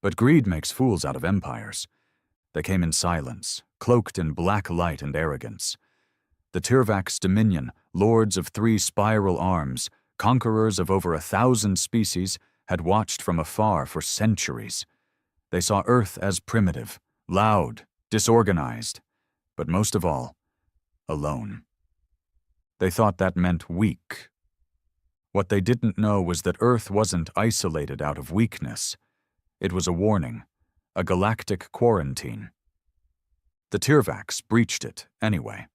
But greed makes fools out of empires. They came in silence, cloaked in black light and arrogance. The Tirvax dominion, lords of 3 spiral arms, conquerors of over 1,000 species, had watched from afar for centuries. They saw Earth as primitive, loud, disorganized, but most of all, alone. They thought that meant weak. What they didn't know was that Earth wasn't isolated out of weakness. It was a warning, a galactic quarantine. The Tirvax breached it anyway.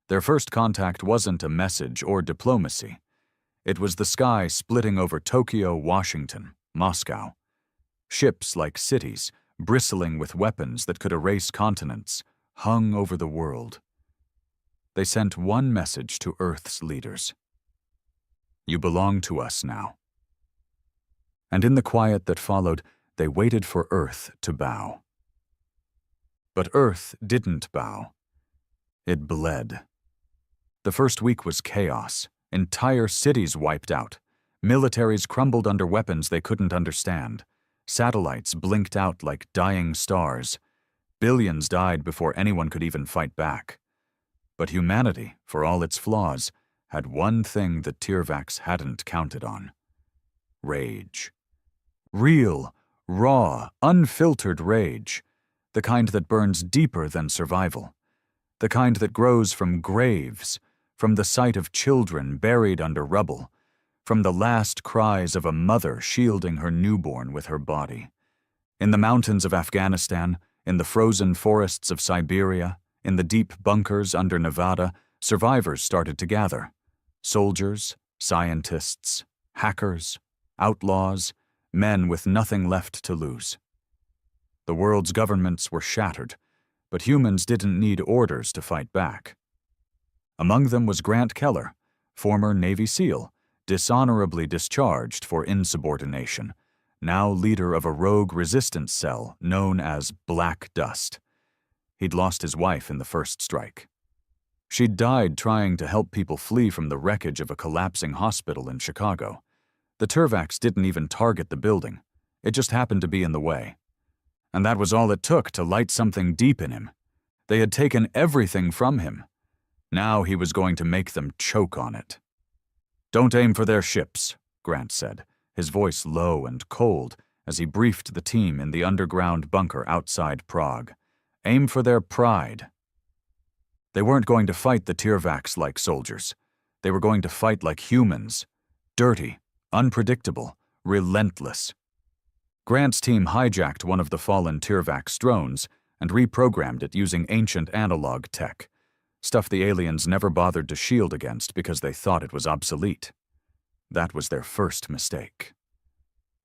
Their first contact wasn't a message or diplomacy. It was the sky splitting over Tokyo, Washington, Moscow. Ships like cities, bristling with weapons that could erase continents, hung over the world. They sent one message to Earth's leaders. You belong to us now. And in the quiet that followed, they waited for Earth to bow. But Earth didn't bow. It bled. The first week was chaos. Entire cities wiped out. Militaries crumbled under weapons they couldn't understand. Satellites blinked out like dying stars. Billions died before anyone could even fight back. But humanity, for all its flaws, had one thing the Tirvax hadn't counted on. Rage. Real, raw, unfiltered rage. The kind that burns deeper than survival. The kind that grows from graves, from the sight of children buried under rubble, from the last cries of a mother shielding her newborn with her body. In the mountains of Afghanistan, in the frozen forests of Siberia, in the deep bunkers under Nevada, survivors started to gather. Soldiers, scientists, hackers, outlaws, men with nothing left to lose. The world's governments were shattered, but humans didn't need orders to fight back. Among them was Grant Keller, former Navy SEAL, dishonorably discharged for insubordination, now leader of a rogue resistance cell known as Black Dust. He'd lost his wife in the first strike. She'd died trying to help people flee from the wreckage of a collapsing hospital in Chicago. The Tirvax didn't even target the building. It just happened to be in the way. And that was all it took to light something deep in him. They had taken everything from him. Now he was going to make them choke on it. "Don't aim for their ships," Grant said, his voice low and cold as he briefed the team in the underground bunker outside Prague. "Aim for their pride." They weren't going to fight the Tirvax like soldiers. They were going to fight like humans. Dirty, unpredictable, relentless. Grant's team hijacked one of the fallen Tirvax drones and reprogrammed it using ancient analog tech, stuff the aliens never bothered to shield against because they thought it was obsolete. That was their first mistake.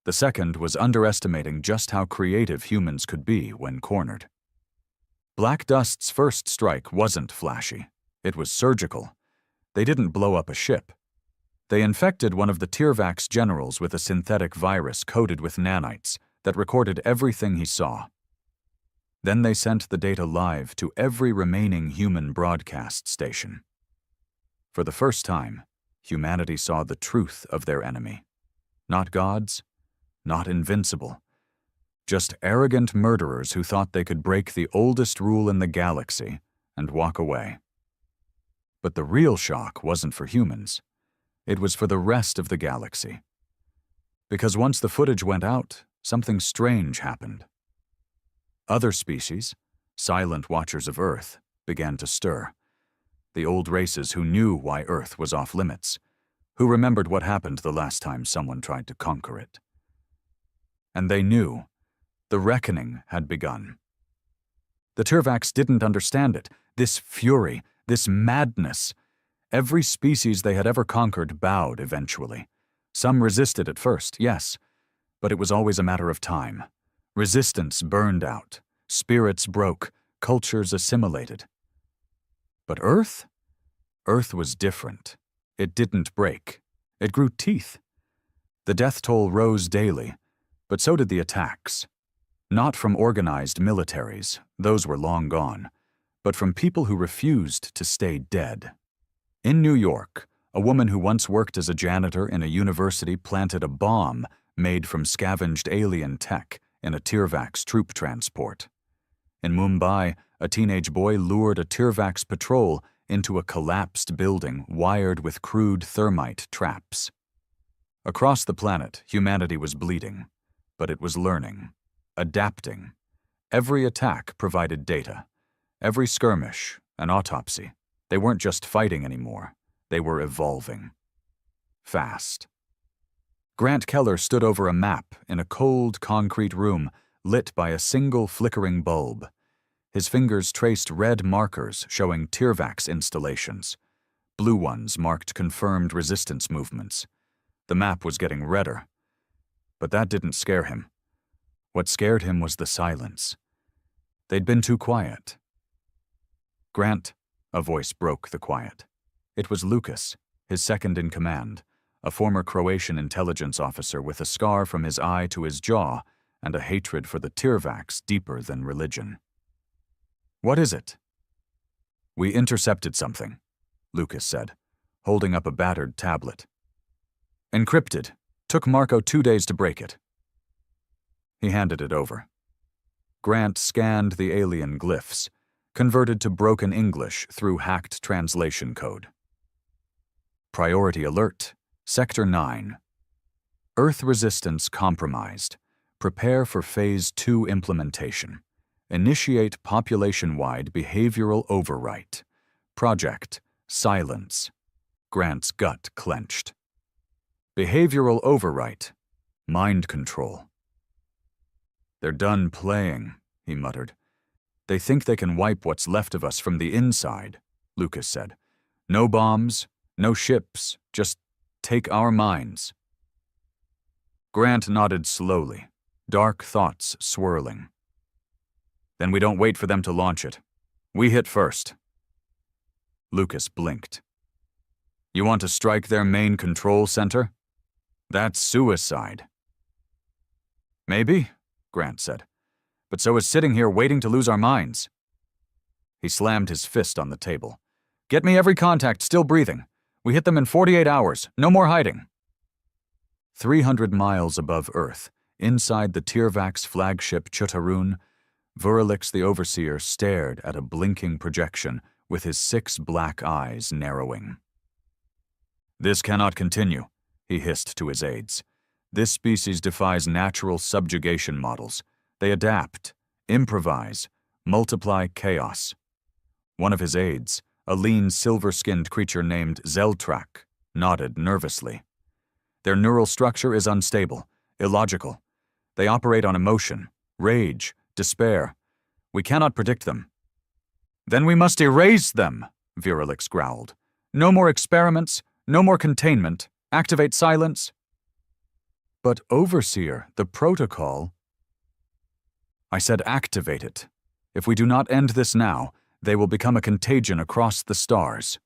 The second was underestimating just how creative humans could be when cornered. Black Dust's first strike wasn't flashy. It was surgical. They didn't blow up a ship. They infected one of the Tirvax generals with a synthetic virus coated with nanites that recorded everything he saw. Then they sent the data live to every remaining human broadcast station. For the first time, humanity saw the truth of their enemy. Not gods, not invincible. Just arrogant murderers who thought they could break the oldest rule in the galaxy and walk away. But the real shock wasn't for humans. It was for the rest of the galaxy. Because once the footage went out, something strange happened. Other species, silent watchers of Earth, began to stir. The old races who knew why Earth was off limits, who remembered what happened the last time someone tried to conquer it. And they knew the reckoning had begun. The Tirvax didn't understand it, this fury, this madness. Every species they had ever conquered bowed eventually. Some resisted at first, yes, but it was always a matter of time. Resistance burned out, spirits broke, cultures assimilated. But Earth? Earth was different. It didn't break. It grew teeth. The death toll rose daily, but so did the attacks. Not from organized militaries, those were long gone, but from people who refused to stay dead. In New York, a woman who once worked as a janitor in a university planted a bomb made from scavenged alien tech in a Tirvax troop transport. In Mumbai, a teenage boy lured a Tirvax patrol into a collapsed building wired with crude thermite traps. Across the planet, humanity was bleeding, but it was learning, adapting. Every attack provided data. Every skirmish, an autopsy. They weren't just fighting anymore. They were evolving. Fast. Grant Keller stood over a map in a cold concrete room lit by a single flickering bulb. His fingers traced red markers showing Tirvax installations. Blue ones marked confirmed resistance movements. The map was getting redder. But that didn't scare him. What scared him was the silence. They'd been too quiet. "Grant," a voice broke the quiet. It was Lucas, his second-in-command, a former Croatian intelligence officer with a scar from his eye to his jaw and a hatred for the Tirvax deeper than religion. "What is it?" "We intercepted something," Lucas said, holding up a battered tablet. "Encrypted. Took Marco 2 days to break it." He handed it over. Grant scanned the alien glyphs, converted to broken English through hacked translation code. Priority alert. Sector 9. Earth resistance compromised. Prepare for Phase 2 implementation. Initiate population-wide behavioral overwrite. Project Silence. Grant's gut clenched. Behavioral overwrite. Mind control. "They're done playing," he muttered. "They think they can wipe what's left of us from the inside," Lucas said. "No bombs, no ships, just take our minds." Grant nodded slowly, dark thoughts swirling. "Then we don't wait for them to launch it. We hit first." Lucas blinked. "You want to strike their main control center? That's suicide." "Maybe," Grant said, "but so is sitting here waiting to lose our minds." He slammed his fist on the table. "Get me every contact still breathing. We hit them in 48 hours. No more hiding." 300 miles above Earth, inside the Tirvax flagship Chutaroon, Vuralix the Overseer stared at a blinking projection with his 6 black eyes narrowing. "This cannot continue," he hissed to his aides. "This species defies natural subjugation models. They adapt, improvise, multiply chaos." One of his aides, a lean silver-skinned creature named Zeltrak, nodded nervously. "Their neural structure is unstable, illogical. They operate on emotion, rage, despair. We cannot predict them." "Then we must erase them," Vuralix growled. "No more experiments, no more containment. Activate silence." "But Overseer, the protocol—" "I said activate it. If we do not end this now, they will become a contagion across the stars."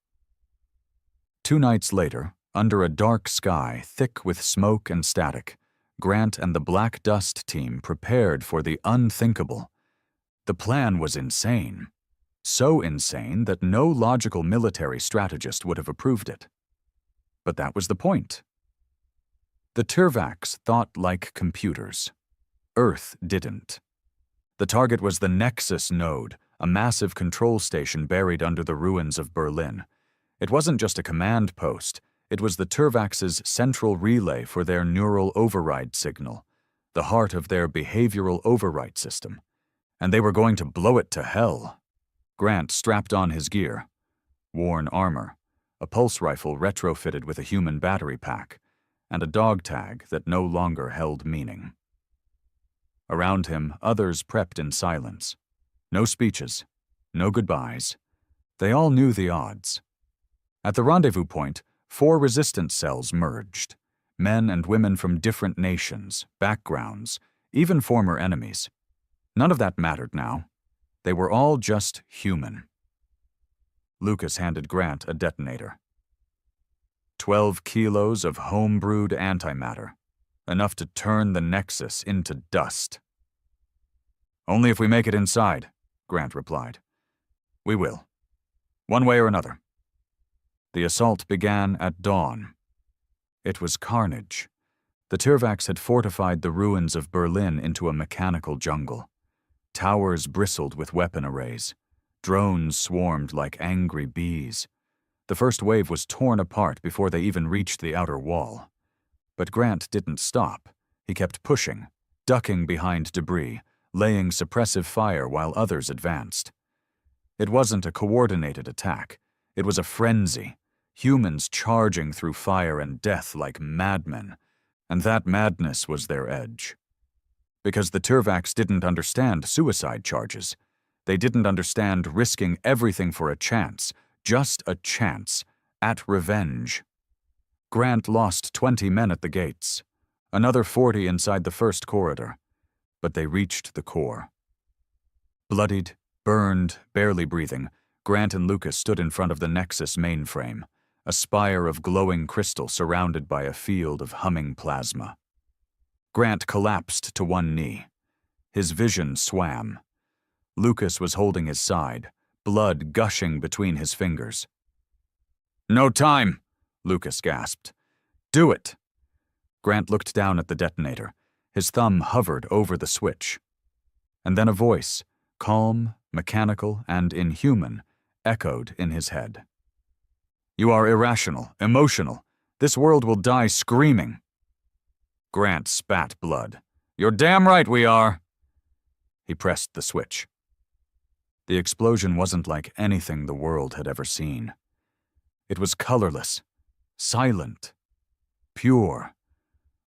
2 nights later, under a dark sky thick with smoke and static, Grant and the Black Dust team prepared for the unthinkable. The plan was insane. So insane that no logical military strategist would have approved it. But that was the point. The Tirvax thought like computers. Earth didn't. The target was the Nexus node, a massive control station buried under the ruins of Berlin. It wasn't just a command post. It was the Tirvax's central relay for their neural override signal, the heart of their behavioral override system. And they were going to blow it to hell. Grant strapped on his gear. Worn armor, a pulse rifle retrofitted with a human battery pack, and a dog tag that no longer held meaning. Around him, others prepped in silence. No speeches, no goodbyes. They all knew the odds. At the rendezvous point, 4 resistance cells merged. Men and women from different nations, backgrounds, even former enemies. None of that mattered now. They were all just human. Lucas handed Grant a detonator. 12 kilos of home-brewed antimatter, enough to turn the Nexus into dust. "Only if we make it inside," Grant replied. "We will. One way or another." The assault began at dawn. It was carnage. The Tirvacs had fortified the ruins of Berlin into a mechanical jungle. Towers bristled with weapon arrays. Drones swarmed like angry bees. The first wave was torn apart before they even reached the outer wall. But Grant didn't stop. He kept pushing, ducking behind debris, laying suppressive fire while others advanced. It wasn't a coordinated attack. It was a frenzy, humans charging through fire and death like madmen, and that madness was their edge. Because the Tirvacs didn't understand suicide charges. They didn't understand risking everything for a chance, just a chance, at revenge. Grant lost 20 men at the gates, another 40 inside the first corridor, but they reached the core. Bloodied, burned, barely breathing, Grant and Lucas stood in front of the Nexus mainframe, a spire of glowing crystal surrounded by a field of humming plasma. Grant collapsed to one knee. His vision swam. Lucas was holding his side, blood gushing between his fingers. "No time," Lucas gasped. "Do it." Grant looked down at the detonator. His thumb hovered over the switch. And then a voice, calm, mechanical, and inhuman, echoed in his head. "You are irrational, emotional. This world will die screaming." Grant spat blood. "You're damn right we are." He pressed the switch. The explosion wasn't like anything the world had ever seen. It was colorless, silent, pure.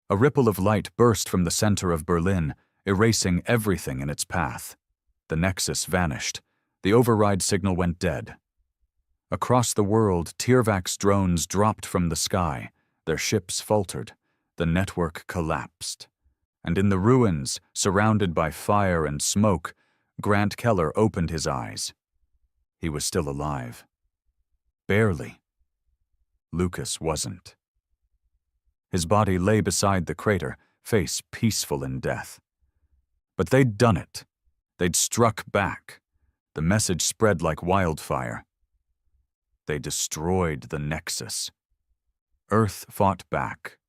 A ripple of light burst from the center of Berlin, erasing everything in its path. The Nexus vanished. The override signal went dead. Across the world, Tirvacs drones dropped from the sky. Their ships faltered. The network collapsed. And in the ruins, surrounded by fire and smoke, Grant Keller opened his eyes. He was still alive. Barely. Lucas wasn't. His body lay beside the crater, face peaceful in death. But they'd done it. They'd struck back. The message spread like wildfire. They destroyed the Nexus. Earth fought back.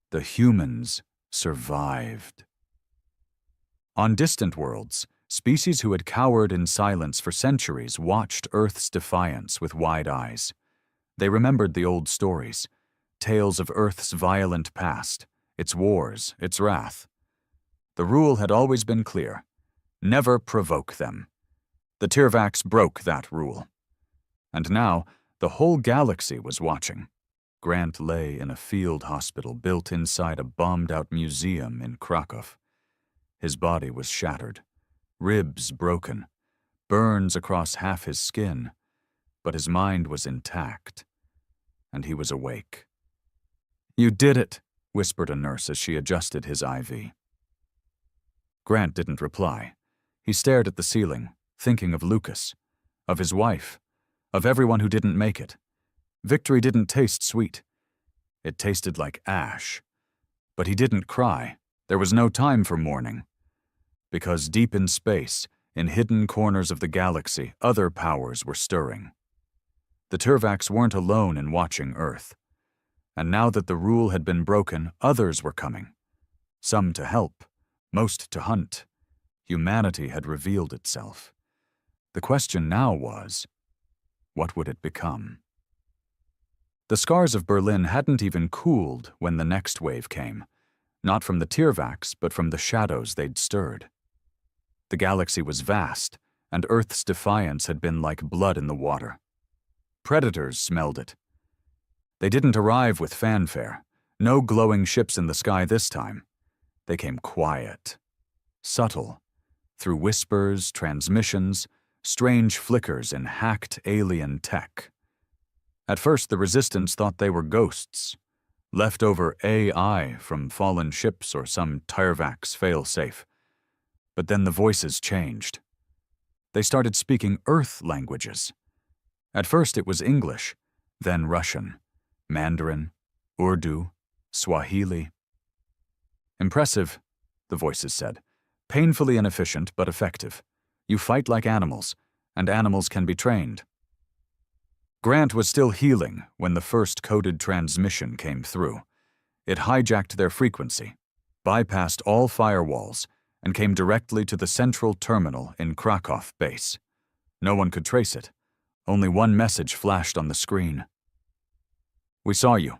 The humans survived. On distant worlds, species who had cowered in silence for centuries watched Earth's defiance with wide eyes. They remembered the old stories, tales of Earth's violent past, its wars, its wrath. The rule had always been clear: never provoke them. The Tirvacs broke that rule. And now, the whole galaxy was watching. Grant lay in a field hospital built inside a bombed-out museum in Krakow. His body was shattered, ribs broken, burns across half his skin, but his mind was intact, and he was awake. "You did it," whispered a nurse as she adjusted his IV. Grant didn't reply. He stared at the ceiling, thinking of Lucas, of his wife, of everyone who didn't make it. Victory didn't taste sweet. It tasted like ash. But he didn't cry. There was no time for mourning. Because deep in space, in hidden corners of the galaxy, other powers were stirring. The Tirvacs weren't alone in watching Earth. And now that the rule had been broken, others were coming. Some to help, most to hunt. Humanity had revealed itself. The question now was, what would it become? The scars of Berlin hadn't even cooled when the next wave came, not from the Tirvacs, but from the shadows they'd stirred. The galaxy was vast, and Earth's defiance had been like blood in the water. Predators smelled it. They didn't arrive with fanfare, no glowing ships in the sky this time. They came quiet, subtle, through whispers, transmissions, strange flickers in hacked alien tech. At first, the Resistance thought they were ghosts, leftover AI from fallen ships or some Tirvacs failsafe. But then the voices changed. They started speaking Earth languages. At first it was English, then Russian, Mandarin, Urdu, Swahili. "Impressive," the voices said. "Painfully inefficient, but effective. You fight like animals, and animals can be trained." Grant was still healing when the first coded transmission came through. It hijacked their frequency, bypassed all firewalls, and came directly to the central terminal in Krakow base. No one could trace it. Only one message flashed on the screen. "We saw you."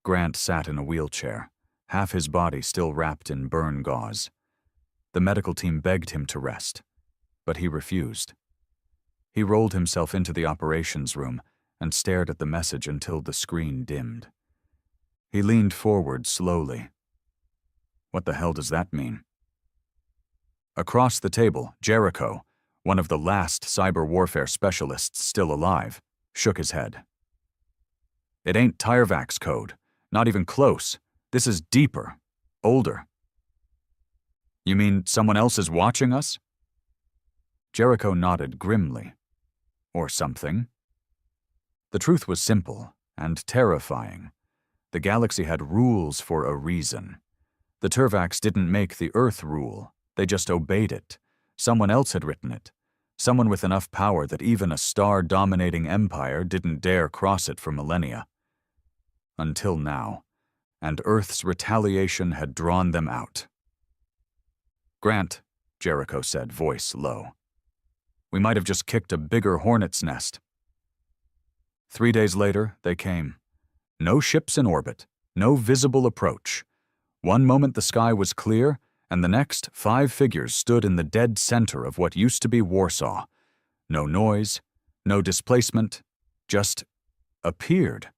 Grant sat in a wheelchair, half his body still wrapped in burn gauze. The medical team begged him to rest, but he refused. He rolled himself into the operations room and stared at the message until the screen dimmed. He leaned forward slowly. What the hell does that mean? Across the table, Jericho, one of the last cyber warfare specialists still alive, shook his head. "It ain't Tyrvax code. Not even close. This is deeper. Older." "You mean someone else is watching us?" Jericho nodded grimly. Or something. The truth was simple and terrifying. The galaxy had rules for a reason. The Tervax didn't make the Earth rule. They just obeyed it. Someone else had written it. Someone with enough power that even a star-dominating empire didn't dare cross it for millennia. Until now. And Earth's retaliation had drawn them out. "Grant," Jericho said, voice low. "We might have just kicked a bigger hornet's nest." 3 days later, they came. No ships in orbit, no visible approach. One moment the sky was clear, and the next 5 figures stood in the dead center of what used to be Warsaw. No noise, no displacement, just appeared.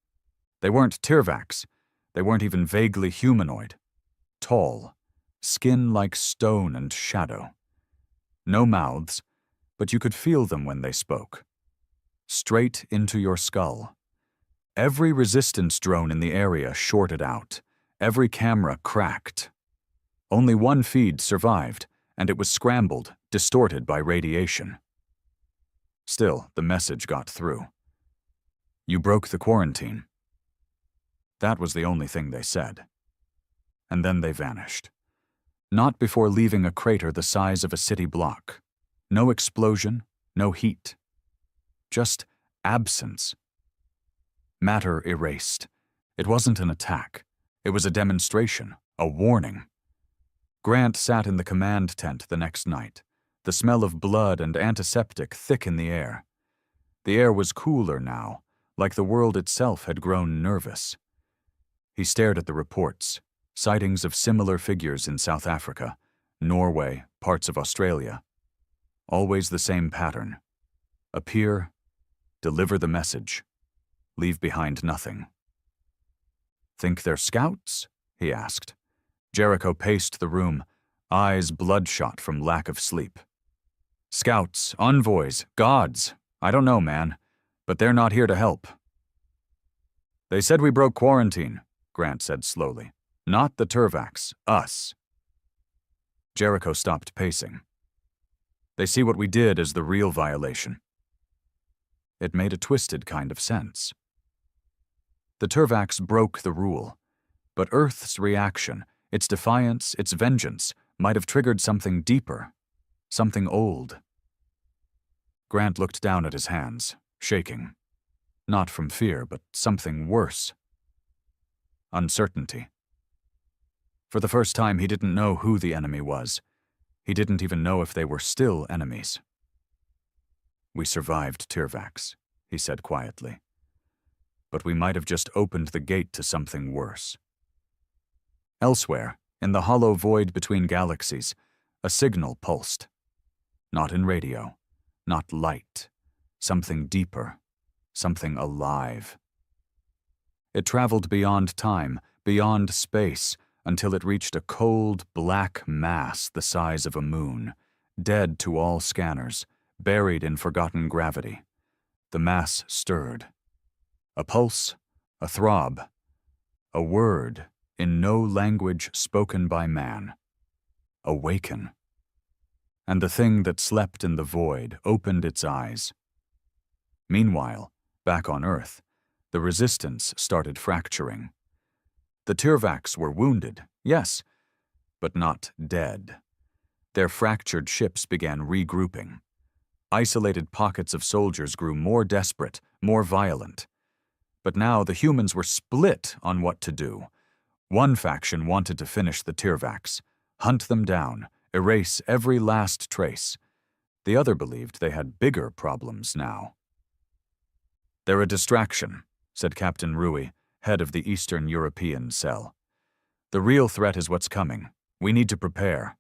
They weren't Tervax. They weren't even vaguely humanoid. Tall, skin like stone and shadow. No mouths, but you could feel them when they spoke. Straight into your skull. Every resistance drone in the area shorted out. Every camera cracked. Only one feed survived, and it was scrambled, distorted by radiation. Still, the message got through. "You broke the quarantine." That was the only thing they said. And then they vanished. Not before leaving a crater the size of a city block. No explosion, no heat. Just absence. Matter erased. It wasn't an attack. It was a demonstration, a warning. Grant sat in the command tent the next night, the smell of blood and antiseptic thick in the air. The air was cooler now, like the world itself had grown nervous. He stared at the reports, sightings of similar figures in South Africa, Norway, parts of Australia. Always the same pattern. Appear, deliver the message, leave behind nothing. "Think they're scouts?" he asked. Jericho paced the room, eyes bloodshot from lack of sleep. "Scouts, envoys, gods, I don't know, man, but they're not here to help." "They said we broke quarantine," Grant said slowly. "Not the Tervax, us." Jericho stopped pacing. "They see what we did as the real violation." It made a twisted kind of sense. The Tervax broke the rule, but Earth's reaction, its defiance, its vengeance, might have triggered something deeper, something old. Grant looked down at his hands, shaking. Not from fear, but something worse. Uncertainty. For the first time, he didn't know who the enemy was. He didn't even know if they were still enemies. "We survived Tervax," he said quietly. "But we might have just opened the gate to something worse." Elsewhere, in the hollow void between galaxies, a signal pulsed. Not in radio, not light, something deeper, something alive. It traveled beyond time, beyond space, until it reached a cold, black mass the size of a moon, dead to all scanners, buried in forgotten gravity. The mass stirred. A pulse, a throb, a word in no language spoken by man. Awaken. And the thing that slept in the void opened its eyes. Meanwhile, back on Earth, the resistance started fracturing. The Tervax were wounded, yes, but not dead. Their fractured ships began regrouping. Isolated pockets of soldiers grew more desperate, more violent. But now the humans were split on what to do. One faction wanted to finish the Tirvacs, hunt them down, erase every last trace. The other believed they had bigger problems now. "They're a distraction," said Captain Rui, head of the Eastern European cell. "The real threat is what's coming. We need to prepare."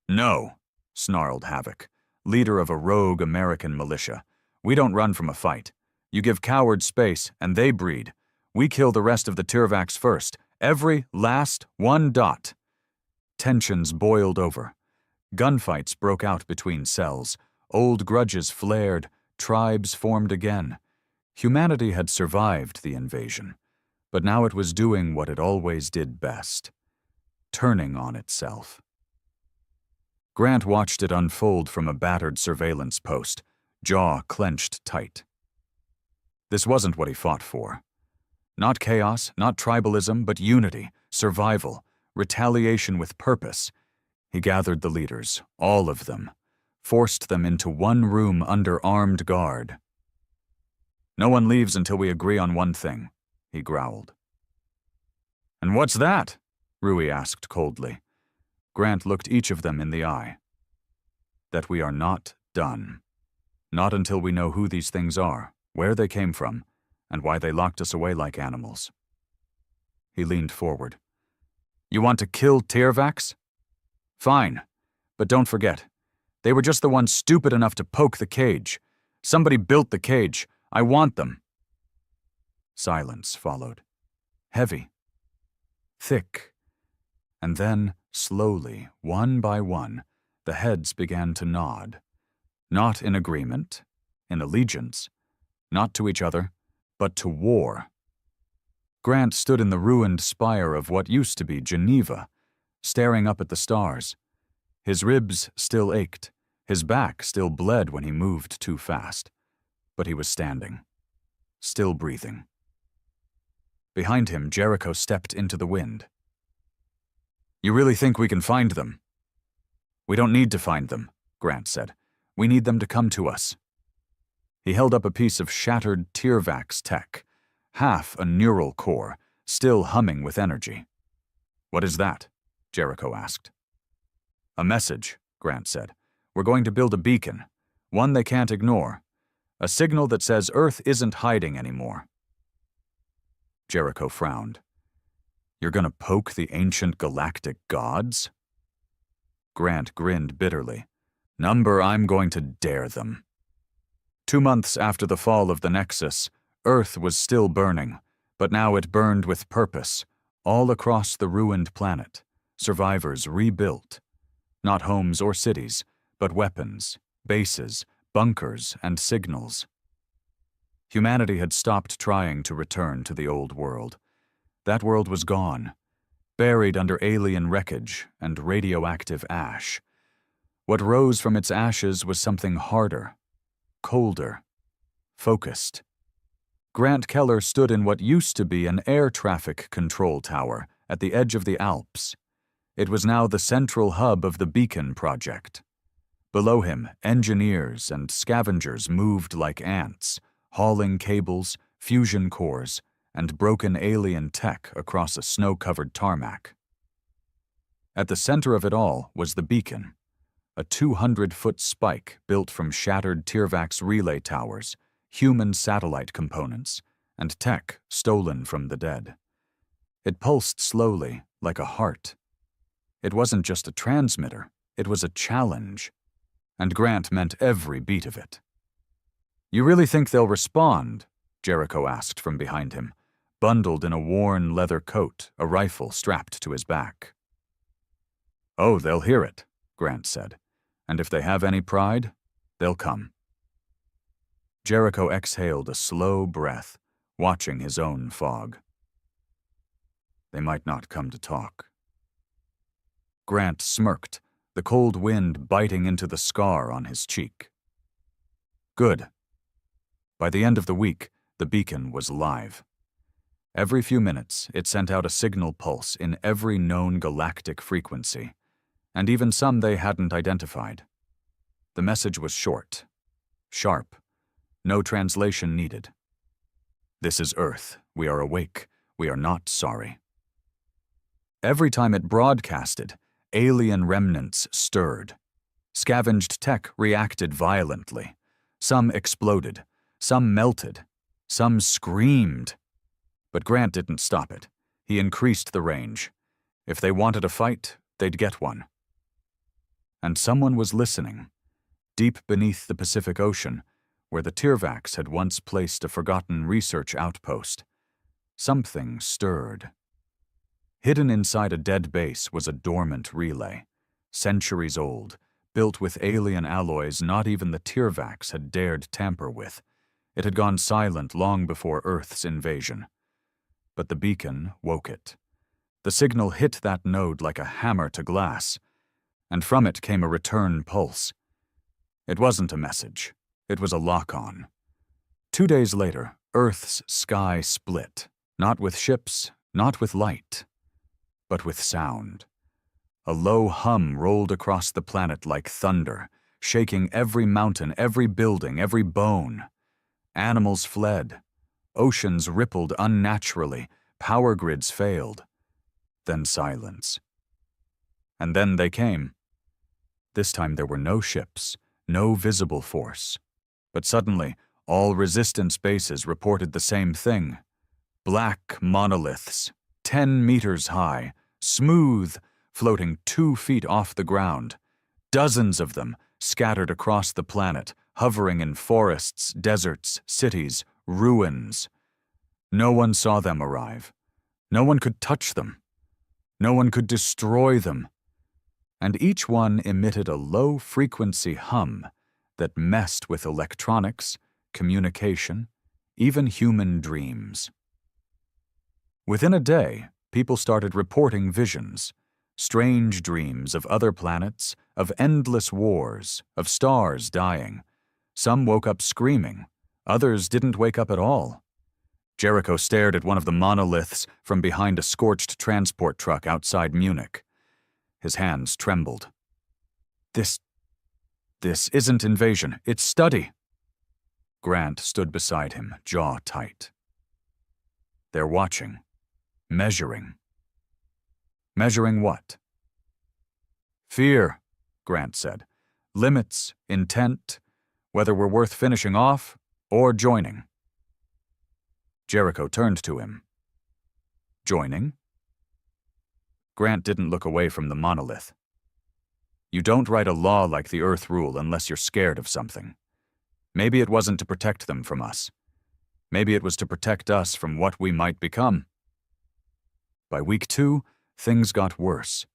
"No," snarled Havoc, leader of a rogue American militia. "We don't run from a fight. You give cowards space, and they breed. We kill the rest of the Tirvacs first. Every last one. Tensions boiled over. Gunfights broke out between cells. Old grudges flared. Tribes formed again. Humanity had survived the invasion, but now it was doing what it always did best: turning on itself. Grant watched it unfold from a battered surveillance post, jaw clenched tight. This wasn't what he fought for. Not chaos, not tribalism, but unity, survival, retaliation with purpose. He gathered the leaders, all of them, forced them into one room under armed guard. "No one leaves until we agree on one thing," he growled. "And what's that?" Rui asked coldly. Grant looked each of them in the eye. "That we are not done. Not until we know who these things are, where they came from, and why they locked us away like animals." He leaned forward. "You want to kill Tirvacs? Fine, but don't forget, they were just the ones stupid enough to poke the cage. Somebody built the cage. I want them." Silence followed. Heavy. Thick. And then, slowly, one by one, the heads began to nod. Not in agreement, in allegiance, not to each other, but to war. Grant stood in the ruined spire of what used to be Geneva, staring up at the stars. His ribs still ached, his back still bled when he moved too fast. But he was standing, still breathing. Behind him, Jericho stepped into the wind. "You really think we can find them?" "We don't need to find them," Grant said. "We need them to come to us." He held up a piece of shattered Tirvacs tech, half a neural core, still humming with energy. "What is that?" Jericho asked. "A message," Grant said. "We're going to build a beacon, one they can't ignore. A signal that says Earth isn't hiding anymore." Jericho frowned. "You're gonna poke the ancient galactic gods?" Grant grinned bitterly. "Number, I'm going to dare them." 2 months after the fall of the Nexus, Earth was still burning, but now it burned with purpose, all across the ruined planet. Survivors rebuilt. Not homes or cities, but weapons, bases, bunkers, and signals. Humanity had stopped trying to return to the old world. That world was gone, buried under alien wreckage and radioactive ash. What rose from its ashes was something harder, colder, focused. Grant Keller stood in what used to be an air traffic control tower at the edge of the Alps. It was now the central hub of the Beacon Project. Below him, engineers and scavengers moved like ants, hauling cables, fusion cores, and broken alien tech across a snow-covered tarmac. At the center of it all was the beacon, a 200-foot spike built from shattered Tirvacs relay towers, human satellite components, and tech stolen from the dead. It pulsed slowly, like a heart. It wasn't just a transmitter, it was a challenge. And Grant meant every beat of it. "You really think they'll respond?" Jericho asked from behind him, bundled in a worn leather coat, a rifle strapped to his back. "Oh, they'll hear it," Grant said. "And if they have any pride, they'll come." Jericho exhaled a slow breath, watching his own fog. "They might not come to talk." Grant smirked, the cold wind biting into the scar on his cheek. Good. By the end of the week, the beacon was live. Every few minutes, it sent out a signal pulse in every known galactic frequency, and even some they hadn't identified. The message was short, sharp, no translation needed. "This is Earth. We are awake. We are not sorry." Every time it broadcasted, alien remnants stirred. Scavenged tech reacted violently. Some exploded, some melted, some screamed. But Grant didn't stop it. He increased the range. If they wanted a fight, they'd get one. And someone was listening. Deep beneath the Pacific Ocean, where the Tirvax had once placed a forgotten research outpost, something stirred. Hidden inside a dead base was a dormant relay, centuries old, built with alien alloys not even the Tirvax had dared tamper with. It had gone silent long before Earth's invasion. But the beacon woke it. The signal hit that node like a hammer to glass, and from it came a return pulse. It wasn't a message. It was a lock-on. 2 days later, Earth's sky split, not with ships, not with light, but with sound. A low hum rolled across the planet like thunder, shaking every mountain, every building, every bone. Animals fled. Oceans rippled unnaturally. Power grids failed. Then silence. And then they came. This time there were no ships, no visible force. But suddenly, all resistance bases reported the same thing. Black monoliths, 10 meters high, smooth, floating 2 feet off the ground. Dozens of them scattered across the planet, hovering in forests, deserts, cities, ruins. No one saw them arrive. No one could touch them. No one could destroy them. And each one emitted a low-frequency hum that messed with electronics, communication, even human dreams. Within a day, people started reporting visions, strange dreams of other planets, of endless wars, of stars dying. Some woke up screaming. Others didn't wake up at all. Jericho stared at one of the monoliths from behind a scorched transport truck outside Munich. His hands trembled. This isn't invasion, it's study. Grant stood beside him, jaw tight. They're watching, measuring. Measuring what? Fear, Grant said. Limits, intent, whether we're worth finishing off or joining. Jericho turned to him. Joining? Grant didn't look away from the monolith. You don't write a law like the Earth rule unless you're scared of something. Maybe it wasn't to protect them from us. Maybe it was to protect us from what we might become. By week 2, things got worse.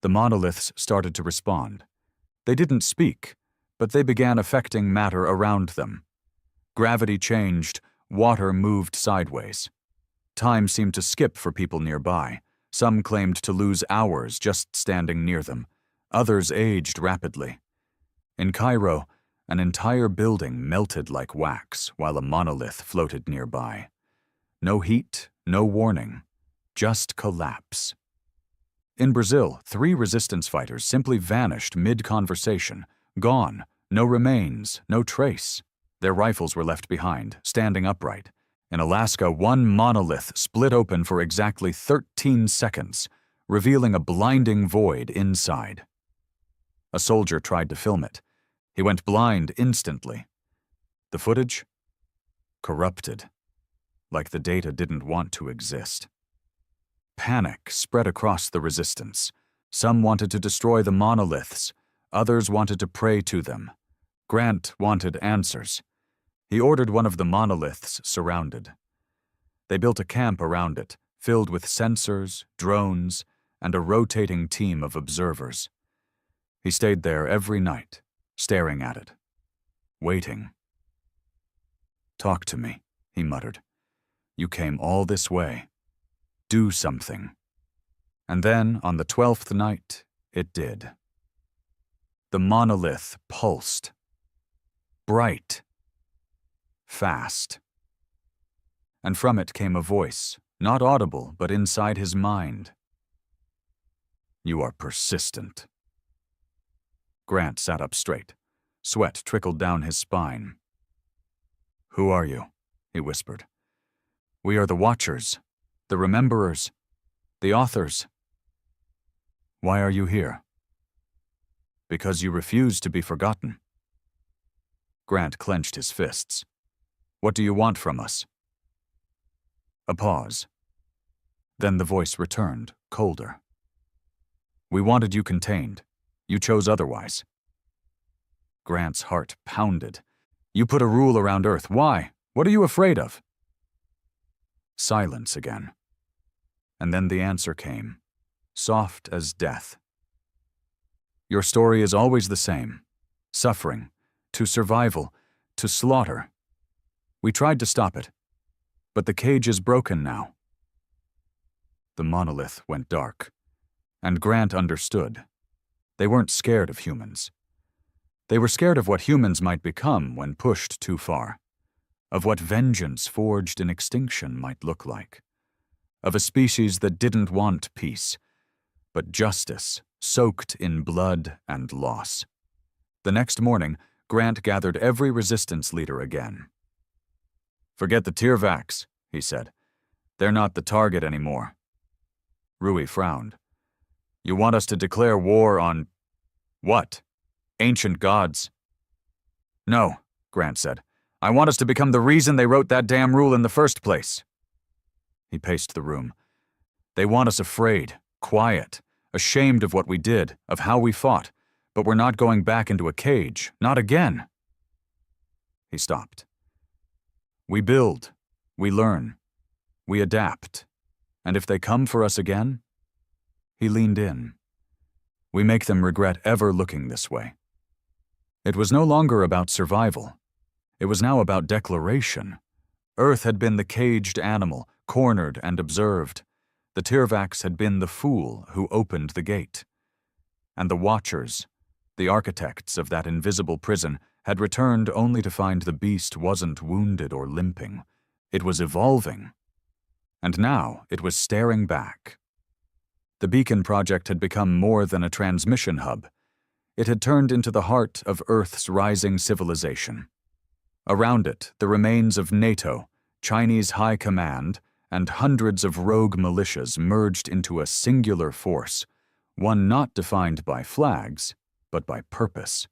The monoliths started to respond. They didn't speak, but they began affecting matter around them. Gravity changed, water moved sideways. Time seemed to skip for people nearby. Some claimed to lose hours just standing near them. Others aged rapidly. In Cairo, an entire building melted like wax while a monolith floated nearby. No heat, no warning, just collapse. In Brazil, 3 resistance fighters simply vanished mid-conversation, gone, no remains, no trace. Their rifles were left behind, standing upright. In Alaska, 1 monolith split open for exactly 13 seconds, revealing a blinding void inside. A soldier tried to film it. He went blind instantly. The footage? Corrupted, like the data didn't want to exist. Panic spread across the resistance. Some wanted to destroy the monoliths. Others wanted to pray to them. Grant wanted answers. He ordered one of the monoliths surrounded. They built a camp around it, filled with sensors, drones, and a rotating team of observers. He stayed there every night, staring at it, waiting. "Talk to me," he muttered. "You came all this way. Do something." And then, on the 12th night, it did. The monolith pulsed. Bright. Fast. And from it came a voice, not audible, but inside his mind. "You are persistent." Grant sat up straight. Sweat trickled down his spine. "Who are you?" he whispered. "We are the Watchers, the Rememberers, the Authors." Why are you here? Because you refuse to be forgotten. Grant clenched his fists. What do you want from us? A pause. Then the voice returned, colder. We wanted you contained. You chose otherwise. Grant's heart pounded. You put a rule around Earth. Why? What are you afraid of? Silence again. And then the answer came, soft as death. Your story is always the same. Suffering, to survival, to slaughter. We tried to stop it, but the cage is broken now. The monolith went dark, and Grant understood. They weren't scared of humans. They were scared of what humans might become when pushed too far, of what vengeance forged in extinction might look like, of a species that didn't want peace, but justice soaked in blood and loss. The next morning, Grant gathered every resistance leader again. Forget the Tirvacs, he said. They're not the target anymore. Rui frowned. You want us to declare war on what? Ancient gods? No, Grant said. I want us to become the reason they wrote that damn rule in the first place. He paced the room. They want us afraid, quiet, ashamed of what we did, of how we fought, but we're not going back into a cage, not again. He stopped. We build, we learn, we adapt, and if they come for us again, he leaned in. We make them regret ever looking this way. It was no longer about survival. It was now about declaration. Earth had been the caged animal, cornered and observed. The Tirvacs had been the fool who opened the gate. And the Watchers, the architects of that invisible prison, had returned only to find the beast wasn't wounded or limping. It was evolving. And now it was staring back. The Beacon Project had become more than a transmission hub. It had turned into the heart of Earth's rising civilization. Around it, the remains of NATO, Chinese High Command, and hundreds of rogue militias merged into a singular force, one not defined by flags, but by purpose.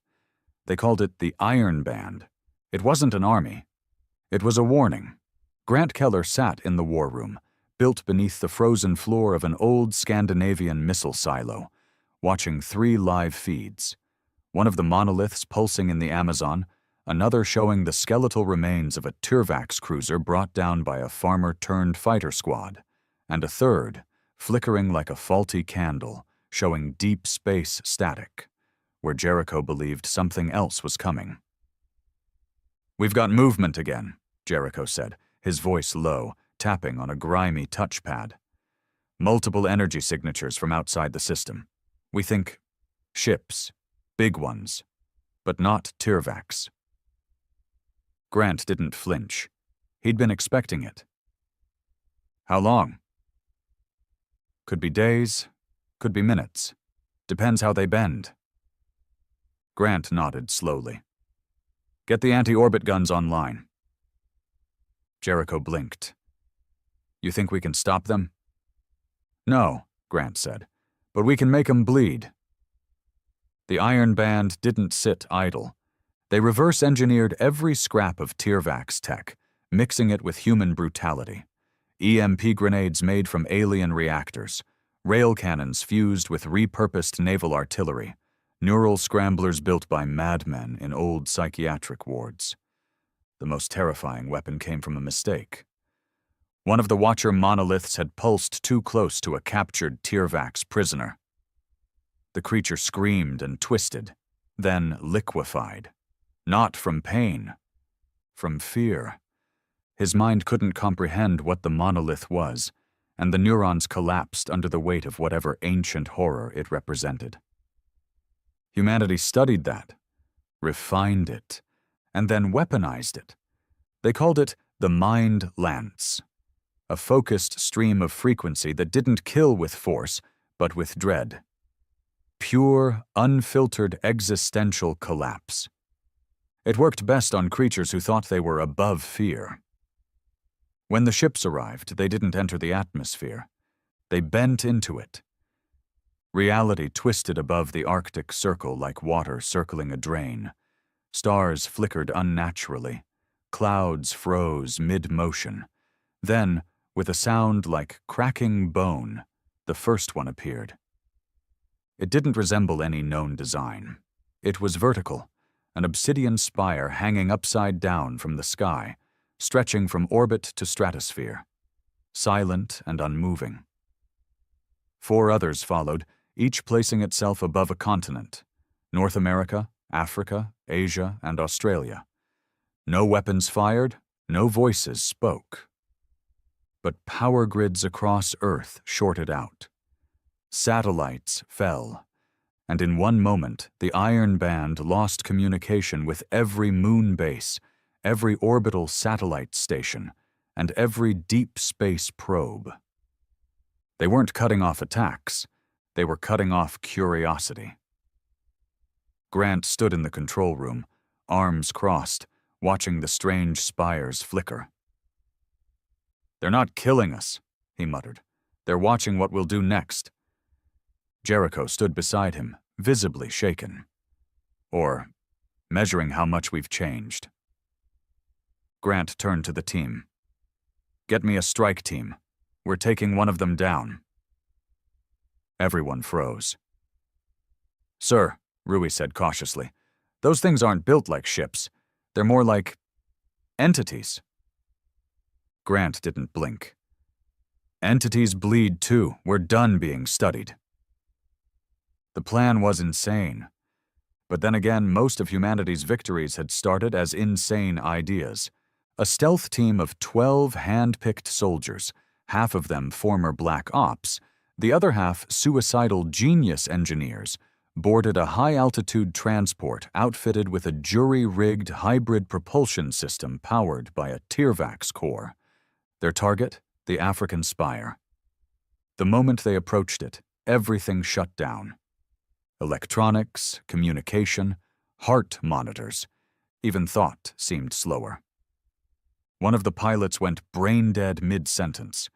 They called it the Iron Band. It wasn't an army. It was a warning. Grant Keller sat in the war room, built beneath the frozen floor of an old Scandinavian missile silo, watching 3 live feeds, one of the monoliths pulsing in the Amazon, another showing the skeletal remains of a Tirvacs cruiser brought down by a farmer-turned-fighter squad, and a third, flickering like a faulty candle, showing deep space static, where Jericho believed something else was coming. We've got movement again, Jericho said, his voice low, tapping on a grimy touchpad. Multiple energy signatures from outside the system. We think ships, big ones, but not Tirvacs. Grant didn't flinch. He'd been expecting it. How long? Could be days, could be minutes. Depends how they bend. Grant nodded slowly. Get the anti-orbit guns online. Jericho blinked. You think we can stop them? No, Grant said, but we can make them bleed. The Iron Band didn't sit idle. They reverse-engineered every scrap of Tirvacs tech, mixing it with human brutality. EMP grenades made from alien reactors, rail cannons fused with repurposed naval artillery, neural scramblers built by madmen in old psychiatric wards. The most terrifying weapon came from a mistake. One of the Watcher monoliths had pulsed too close to a captured Tirvacs prisoner. The creature screamed and twisted, then liquefied. Not from pain, from fear. His mind couldn't comprehend what the monolith was, and the neurons collapsed under the weight of whatever ancient horror it represented. Humanity studied that, refined it, and then weaponized it. They called it the Mind Lance, a focused stream of frequency that didn't kill with force, but with dread. Pure, unfiltered existential collapse. It worked best on creatures who thought they were above fear. When the ships arrived, they didn't enter the atmosphere. They bent into it. Reality twisted above the Arctic Circle like water circling a drain. Stars flickered unnaturally. Clouds froze mid-motion. Then, with a sound like cracking bone, the first one appeared. It didn't resemble any known design. It was vertical, an obsidian spire hanging upside down from the sky, stretching from orbit to stratosphere, silent and unmoving. 4 others followed, each placing itself above a continent: North America, Africa, Asia, and Australia. No weapons fired, no voices spoke. But power grids across Earth shorted out. Satellites fell, and in one moment the Iron Band lost communication with every moon base, every orbital satellite station, and every deep space probe. They weren't cutting off attacks, they were cutting off curiosity. Grant stood in the control room, arms crossed, watching the strange spires flicker. "They're not killing us," he muttered. "They're watching what we'll do next." Jericho stood beside him, visibly shaken. "Or measuring how much we've changed." Grant turned to the team. "Get me a strike team. We're taking one of them down." Everyone froze. "Sir," Rui said cautiously, "those things aren't built like ships. They're more like entities." Grant didn't blink. "Entities bleed too. We're done being studied." The plan was insane. But then again, most of humanity's victories had started as insane ideas. A stealth team of 12 hand-picked soldiers, half of them former Black Ops, the other half suicidal genius engineers, boarded a high-altitude transport outfitted with a jury-rigged hybrid propulsion system powered by a Tirvax core. Their target, the African Spire. The moment they approached it, everything shut down. Electronics, communication, heart monitors. Even thought seemed slower. One of the pilots went brain-dead mid-sentence.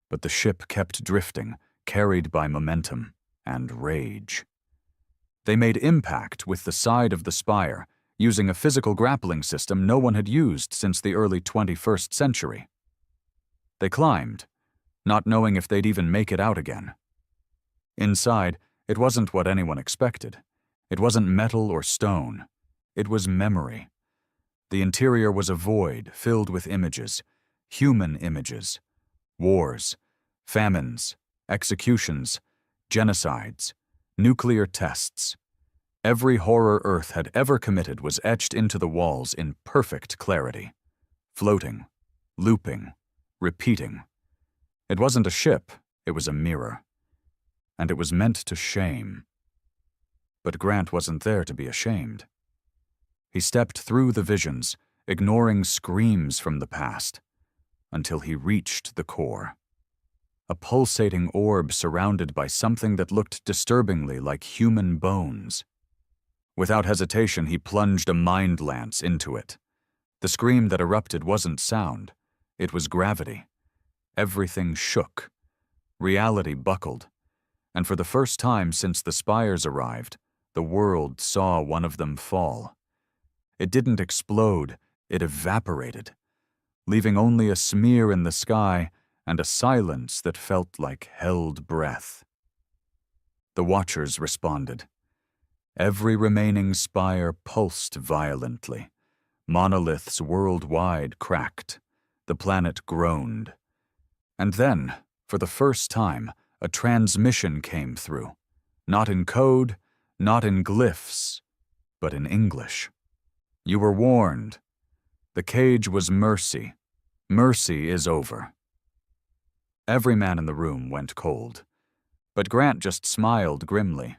But the ship kept drifting, carried by momentum and rage. They made impact with the side of the spire, using a physical grappling system no one had used since the early 21st century. They climbed, not knowing if they'd even make it out again. Inside, it wasn't what anyone expected. It wasn't metal or stone. It was memory. The interior was a void filled with images, human images, wars, famines, executions, genocides, nuclear tests. Every horror Earth had ever committed was etched into the walls in perfect clarity, floating, looping, repeating. It wasn't a ship, it was a mirror. And it was meant to shame. But Grant wasn't there to be ashamed. He stepped through the visions, ignoring screams from the past, until he reached the core. A pulsating orb surrounded by something that looked disturbingly like human bones. Without hesitation, he plunged a mind lance into it. The scream that erupted wasn't sound. It was gravity. Everything shook. Reality buckled. And for the first time since the spires arrived, the world saw one of them fall. It didn't explode, it evaporated, leaving only a smear in the sky and a silence that felt like held breath. The Watchers responded. Every remaining spire pulsed violently. Monoliths worldwide cracked. The planet groaned. And then, for the first time, a transmission came through. Not in code, not in glyphs, but in English. You were warned. The cage was mercy. Mercy is over. Every man in the room went cold. But Grant just smiled grimly.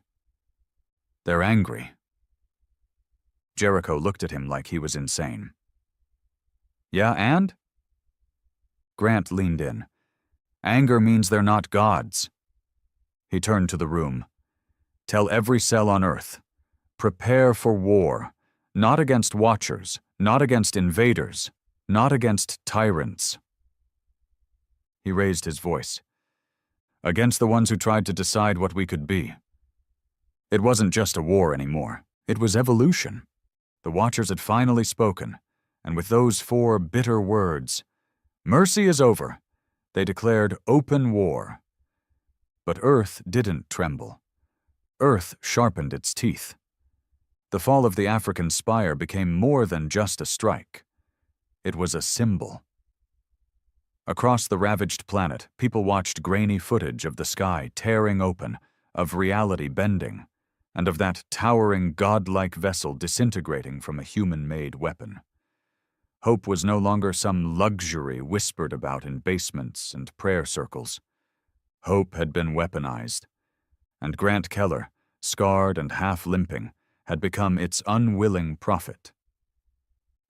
They're angry. Jericho looked at him like he was insane. Yeah, and? Grant leaned in. Anger means they're not gods. He turned to the room. Tell every cell on Earth. Prepare for war. Not against Watchers, not against invaders, not against tyrants. He raised his voice. against the ones who tried to decide what we could be. It wasn't just a war anymore. It was evolution. The Watchers had finally spoken, and with those 4 bitter words, "Mercy is over," they declared open war. But Earth didn't tremble. Earth sharpened its teeth. The fall of the African spire became more than just a strike. It was a symbol. Across the ravaged planet, people watched grainy footage of the sky tearing open, of reality bending, and of that towering godlike vessel disintegrating from a human-made weapon. Hope was no longer some luxury whispered about in basements and prayer circles. Hope had been weaponized, and Grant Keller, scarred and half-limping, had become its unwilling prophet.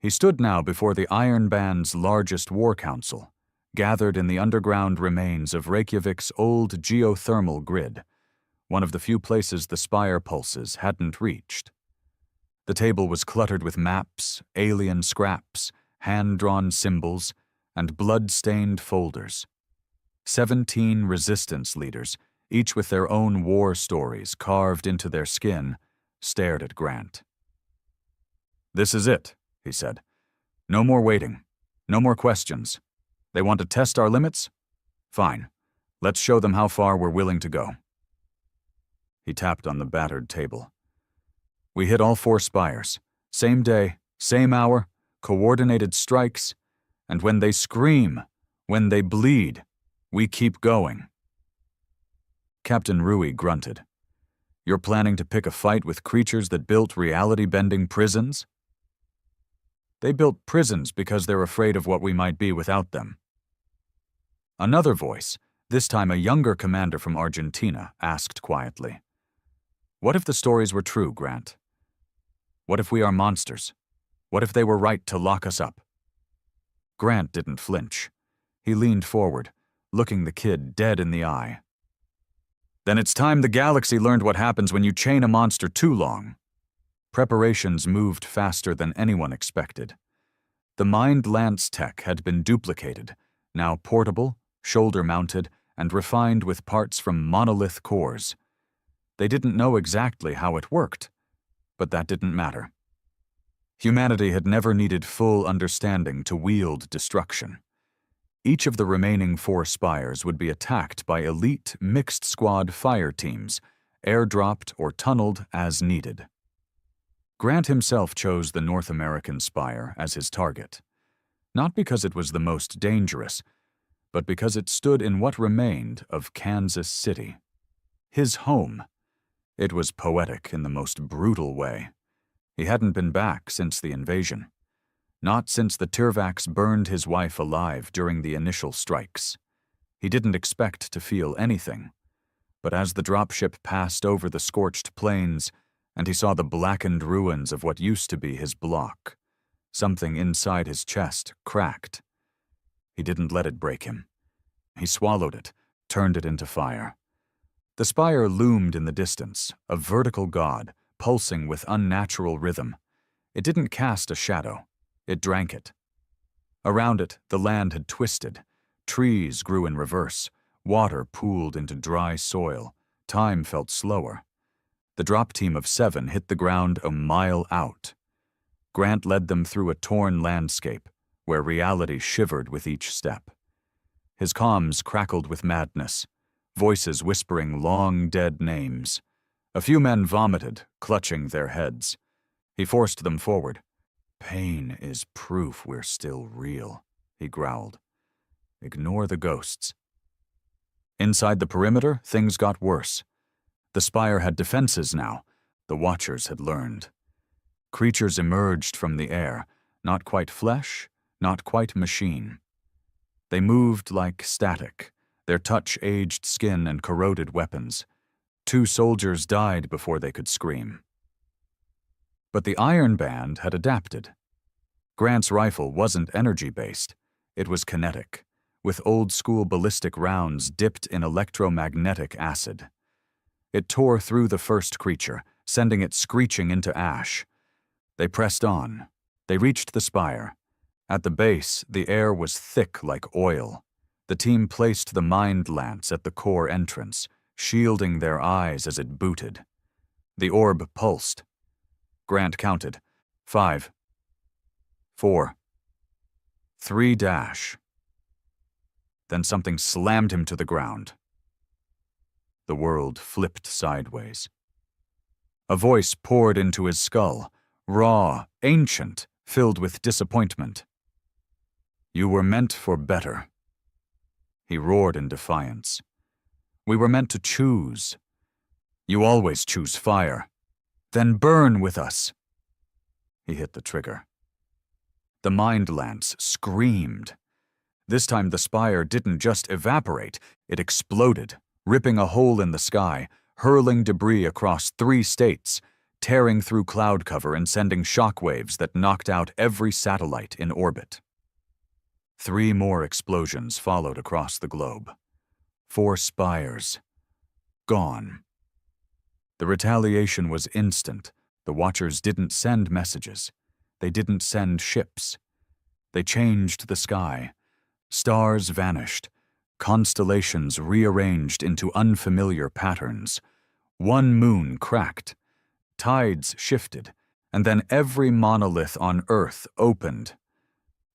He stood now before the Iron Band's largest war council, gathered in the underground remains of Reykjavik's old geothermal grid, one of the few places the spire pulses hadn't reached. The table was cluttered with maps, alien scraps, hand-drawn symbols, and blood-stained folders. 17 resistance leaders, each with their own war stories carved into their skin, stared at Grant. "This is it," he said. "No more waiting. No more questions. They want to test our limits? Fine. Let's show them how far we're willing to go." He tapped on the battered table. "We hit all 4 spires. Same day, same hour, coordinated strikes, and when they scream, when they bleed, we keep going." Captain Rui grunted. "You're planning to pick a fight with creatures that built reality-bending prisons?" "They built prisons because they're afraid of what we might be without them." Another voice, this time a younger commander from Argentina, asked quietly, "What if the stories were true, Grant? What if we are monsters? What if they were right to lock us up?" Grant didn't flinch. He leaned forward, looking the kid dead in the eye. "Then it's time the galaxy learned what happens when you chain a monster too long." Preparations moved faster than anyone expected. The Mind Lance tech had been duplicated, now portable, shoulder-mounted, and refined with parts from monolith cores. They didn't know exactly how it worked, but that didn't matter. Humanity had never needed full understanding to wield destruction. Each of the remaining 4 spires would be attacked by elite mixed squad fire teams, airdropped or tunneled as needed. Grant himself chose the North American spire as his target, not because it was the most dangerous, but because it stood in what remained of Kansas City. His home. It was poetic in the most brutal way. He hadn't been back since the invasion. Not since the Tirvacs burned his wife alive during the initial strikes. He didn't expect to feel anything. But as the dropship passed over the scorched plains, and he saw the blackened ruins of what used to be his block, something inside his chest cracked. He didn't let it break him. He swallowed it, turned it into fire. The spire loomed in the distance, a vertical god, pulsing with unnatural rhythm. It didn't cast a shadow. It drank it. Around it, the land had twisted. Trees grew in reverse. Water pooled into dry soil. Time felt slower. The drop team of 7 hit the ground a mile out. Grant led them through a torn landscape, where reality shivered with each step. His comms crackled with madness, voices whispering long dead names. A few men vomited, clutching their heads. He forced them forward. "Pain is proof we're still real," he growled. "Ignore the ghosts." Inside the perimeter, things got worse. The spire had defenses now. The Watchers had learned. Creatures emerged from the air, not quite flesh, not quite machine. They moved like static, their touch-aged skin and corroded weapons. 2 soldiers died before they could scream. But the Iron Band had adapted. Grant's rifle wasn't energy-based. It was kinetic, with old-school ballistic rounds dipped in electromagnetic acid. It tore through the first creature, sending it screeching into ash. They pressed on. They reached the spire. At the base, the air was thick like oil. The team placed the mind lance at the core entrance, shielding their eyes as it booted. The orb pulsed. Grant counted. 5, 4, 3 dash. Then something slammed him to the ground. The world flipped sideways. A voice poured into his skull, raw, ancient, filled with disappointment. "You were meant for better." He roared in defiance. "We were meant to choose. You always choose fire. Then burn with us." He hit the trigger. The mind lance screamed. This time the spire didn't just evaporate, it exploded, ripping a hole in the sky, hurling debris across 3 states, tearing through cloud cover and sending shockwaves that knocked out every satellite in orbit. 3 more explosions followed across the globe. 4 spires. Gone. The retaliation was instant. The Watchers didn't send messages. They didn't send ships. They changed the sky. Stars vanished. Constellations rearranged into unfamiliar patterns. One moon cracked. Tides shifted, and then every monolith on Earth opened.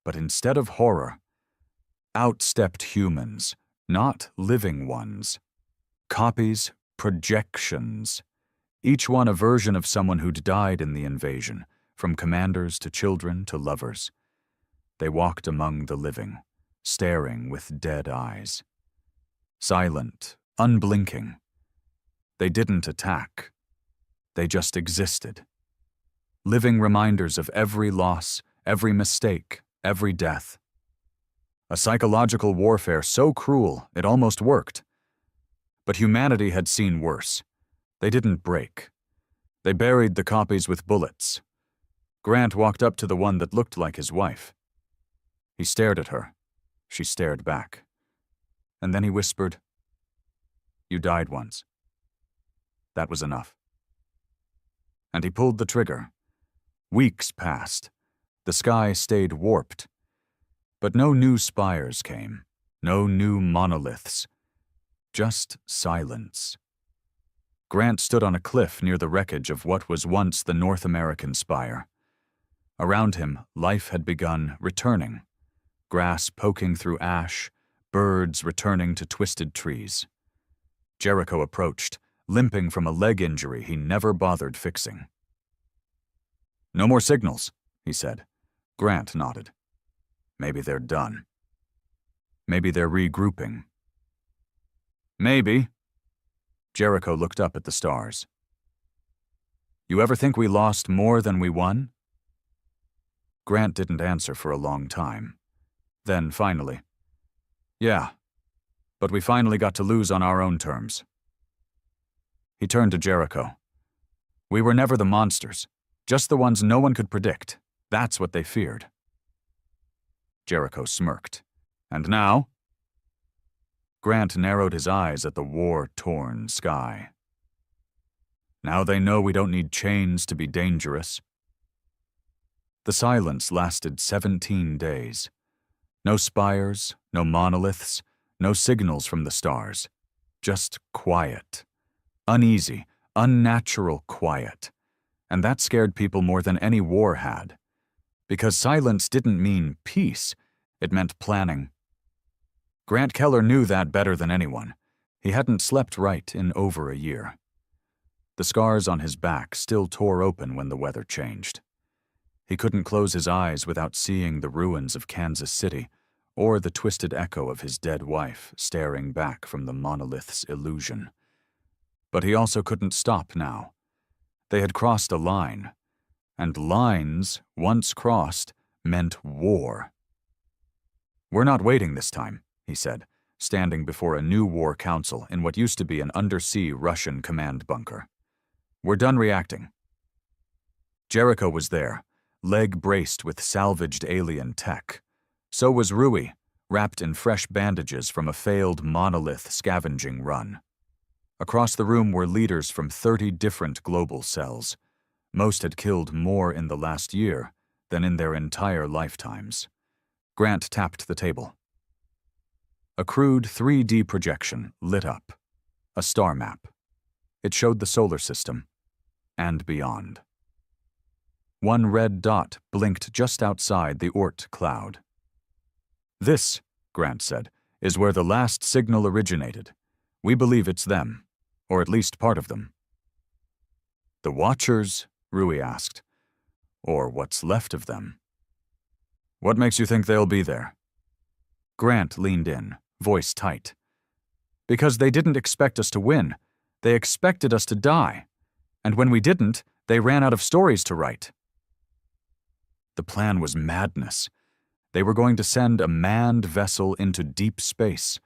But instead of horror, out stepped humans, not living ones. Copies, projections. Each one a version of someone who'd died in the invasion, from commanders to children to lovers. They walked among the living, staring with dead eyes. Silent, unblinking. They didn't attack. They just existed. Living reminders of every loss, every mistake, every death. A psychological warfare so cruel it almost worked. But humanity had seen worse. They didn't break. They buried the copies with bullets. Grant walked up to the one that looked like his wife. He stared at her. She stared back. And then he whispered, "You died once." That was enough. And he pulled the trigger. Weeks passed. The sky stayed warped. But no new spires came. No new monoliths. Just silence. Grant stood on a cliff near the wreckage of what was once the North American spire. Around him, life had begun returning. Grass poking through ash, birds returning to twisted trees. Jericho approached, limping from a leg injury he never bothered fixing. "No more signals," he said. Grant nodded. Maybe they're done. Maybe they're regrouping. Maybe. Jericho looked up at the stars. "You ever think we lost more than we won?" Grant didn't answer for a long time. Then, finally, "Yeah, but we finally got to lose on our own terms." He turned to Jericho. "We were never the monsters, just the ones no one could predict. That's what they feared." Jericho smirked. "And now?" Grant narrowed his eyes at the war-torn sky. "Now they know we don't need chains to be dangerous." The silence lasted 17 days. No spires, no monoliths, no signals from the stars. Just quiet. Uneasy, unnatural quiet. And that scared people more than any war had. Because silence didn't mean peace, it meant planning. Grant Keller knew that better than anyone. He hadn't slept right in over a year. The scars on his back still tore open when the weather changed. He couldn't close his eyes without seeing the ruins of Kansas City, or the twisted echo of his dead wife staring back from the monolith's illusion. But he also couldn't stop now. They had crossed a line, and lines, once crossed, meant war. "We're not waiting this time," he said, standing before a new war council in what used to be an undersea Russian command bunker. "We're done reacting." Jericho was there, leg braced with salvaged alien tech. So was Rui, wrapped in fresh bandages from a failed monolith scavenging run. Across the room were leaders from 30 different global cells. Most had killed more in the last year than in their entire lifetimes. Grant tapped the table. A crude 3D projection lit up. A star map. It showed the solar system and beyond. One red dot blinked just outside the Oort cloud. "This," Grant said, "is where the last signal originated. We believe it's them, or at least part of them." "The Watchers?" Rui asked. "Or what's left of them?" "What makes you think they'll be there?" Grant leaned in, voice tight. "Because they didn't expect us to win. They expected us to die. And when we didn't, they ran out of stories to write." The plan was madness. They were going to send a manned vessel into deep space,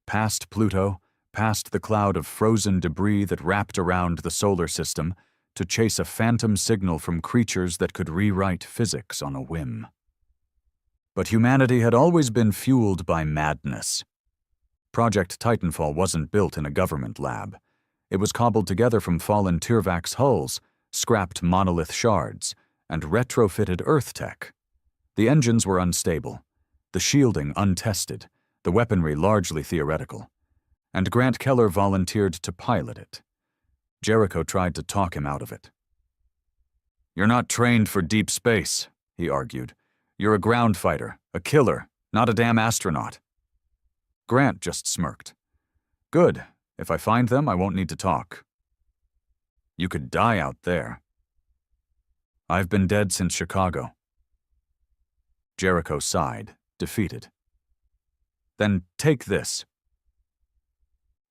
past Pluto, past the cloud of frozen debris that wrapped around the solar system, to chase a phantom signal from creatures that could rewrite physics on a whim. But humanity had always been fueled by madness. Project Titanfall wasn't built in a government lab. It was cobbled together from fallen Tyrvax hulls, scrapped monolith shards, and retrofitted Earth tech. The engines were unstable, the shielding untested, the weaponry largely theoretical, and Grant Keller volunteered to pilot it. Jericho tried to talk him out of it. "You're not trained for deep space," he argued. "You're a ground fighter, a killer, not a damn astronaut." Grant just smirked. "Good. If I find them, I won't need to talk." "You could die out there." "I've been dead since Chicago." Jericho sighed, defeated. "Then take this."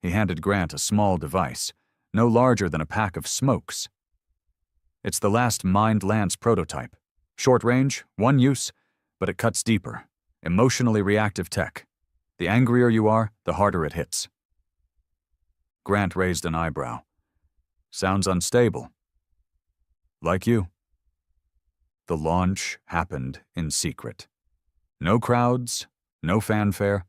He handed Grant a small device, no larger than a pack of smokes. "It's the last Mind Lance prototype. Short range, one use, but it cuts deeper. Emotionally reactive tech. The angrier you are, the harder it hits." Grant raised an eyebrow. "Sounds unstable." "Like you." The launch happened in secret. No crowds, no fanfare,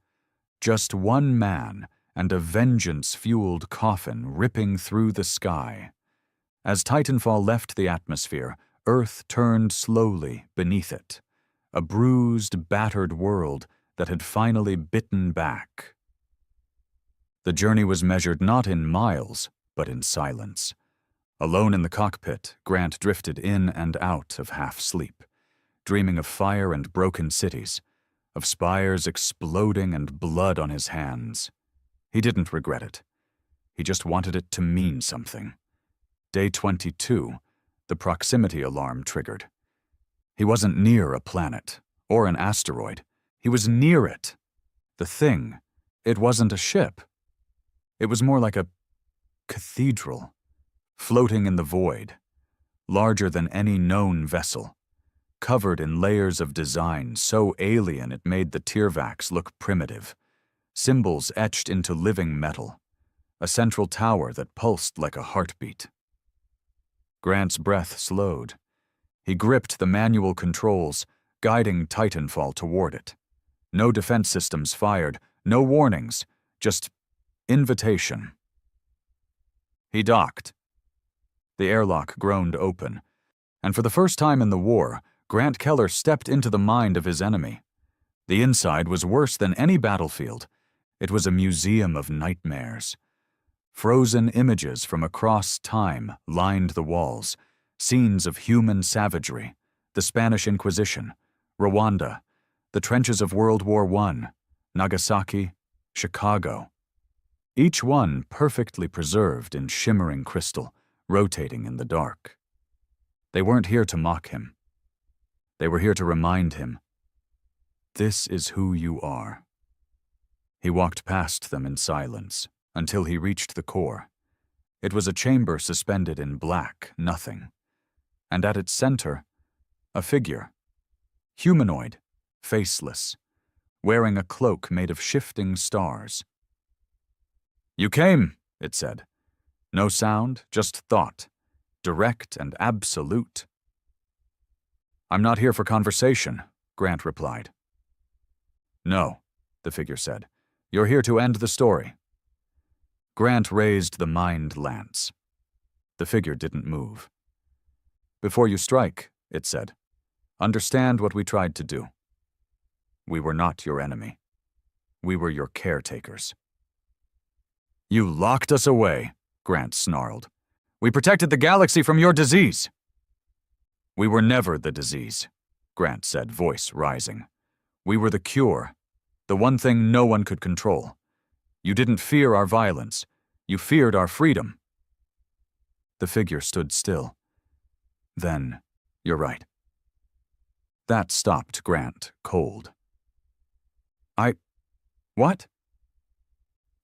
just one man and a vengeance-fueled coffin ripping through the sky. As Titanfall left the atmosphere, Earth turned slowly beneath it, a bruised, battered world that had finally bitten back. The journey was measured not in miles, but in silence. Alone in the cockpit, Grant drifted in and out of half-sleep, dreaming of fire and broken cities, of spires exploding and blood on his hands. He didn't regret it. He just wanted it to mean something. Day 22, the proximity alarm triggered. He wasn't near a planet, or an asteroid. He was near it. The thing. It wasn't a ship. It was more like a cathedral, floating in the void, larger than any known vessel, covered in layers of design so alien it made the Tyrvax look primitive, symbols etched into living metal, a central tower that pulsed like a heartbeat. Grant's breath slowed. He gripped the manual controls, guiding Titanfall toward it. No defense systems fired, no warnings, just invitation. He docked. The airlock groaned open, and for the first time in the war, Grant Keller stepped into the mind of his enemy. The inside was worse than any battlefield. It was a museum of nightmares. Frozen images from across time lined the walls, scenes of human savagery, the Spanish Inquisition, Rwanda, the trenches of World War I, Nagasaki, Chicago. Each one perfectly preserved in shimmering crystal, rotating in the dark. They weren't here to mock him. They were here to remind him, this is who you are. He walked past them in silence until he reached the core. It was a chamber suspended in black nothing, and at its center, a figure, humanoid, faceless, wearing a cloak made of shifting stars. "You came," it said. No sound, just thought, direct and absolute. "I'm not here for conversation," Grant replied. "No," the figure said. "You're here to end the story." Grant raised the mind lance. The figure didn't move. "Before you strike," it said, "understand what we tried to do. We were not your enemy." We were your caretakers." "You locked us away," Grant snarled. "We protected the galaxy from your disease." "We were never the disease," Grant said, voice rising. "We were the cure, the one thing no one could control. You didn't fear our violence. You feared our freedom." The figure stood still. "Then, you're right." That stopped Grant cold. What?"